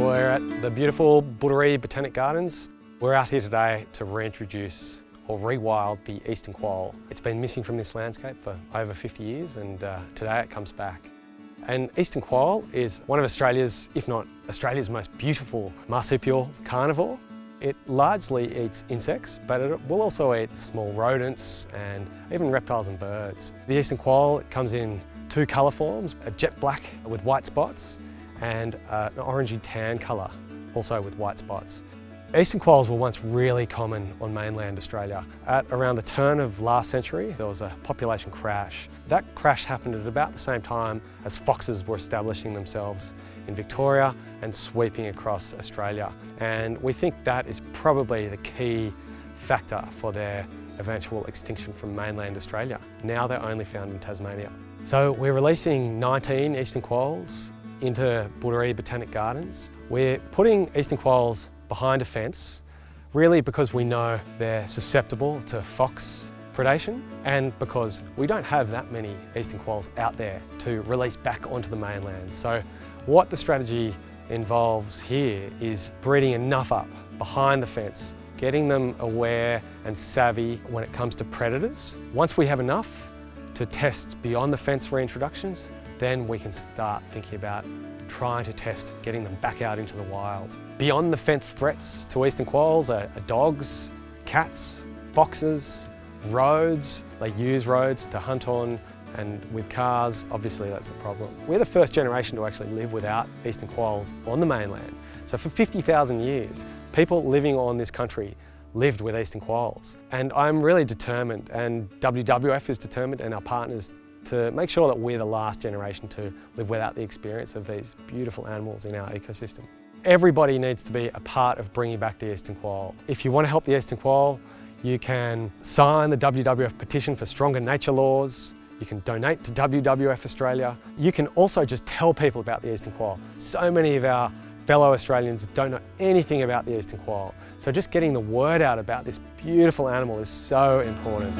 We're at the beautiful Booderee Botanic Gardens. We're out here today to reintroduce or rewild the eastern quoll. It's been missing from this landscape for over 50 years and today it comes back. And eastern quoll is one of Australia's, if not Australia's most beautiful marsupial carnivore. It largely eats insects, but it will also eat small rodents and even reptiles and birds. The eastern quoll comes in two colour forms, a jet black with white spots and an orangey tan colour, also with white spots. Eastern quolls were once really common on mainland Australia. At around the turn of last century, there was a population crash. That crash happened at about the same time as foxes were establishing themselves in Victoria and sweeping across Australia. And we think that is probably the key factor for their eventual extinction from mainland Australia. Now they're only found in Tasmania. So we're releasing 19 eastern quolls into Booderee Botanic Gardens. We're putting eastern quolls behind a fence, really because we know they're susceptible to fox predation and because we don't have that many eastern quolls out there to release back onto the mainland. So what the strategy involves here is breeding enough up behind the fence, getting them aware and savvy when it comes to predators. Once we have enough to test beyond the fence reintroductions, then we can start thinking about trying to test getting them back out into the wild. Beyond the fence threats to eastern quolls are dogs, cats, foxes, roads. They use roads to hunt on, and with cars, obviously that's the problem. We're the first generation to actually live without eastern quolls on the mainland. So for 50,000 years, people living on this country lived with eastern quolls. And I'm really determined, and WWF is determined, and our partners, to make sure that we're the last generation to live without the experience of these beautiful animals in our ecosystem. Everybody needs to be a part of bringing back the eastern quoll. If you want to help the eastern quoll, you can sign the WWF petition for stronger nature laws. You can donate to WWF-Australia. You can also just tell people about the eastern quoll. So many of our fellow Australians don't know anything about the eastern quoll. So just getting the word out about this beautiful animal is so important.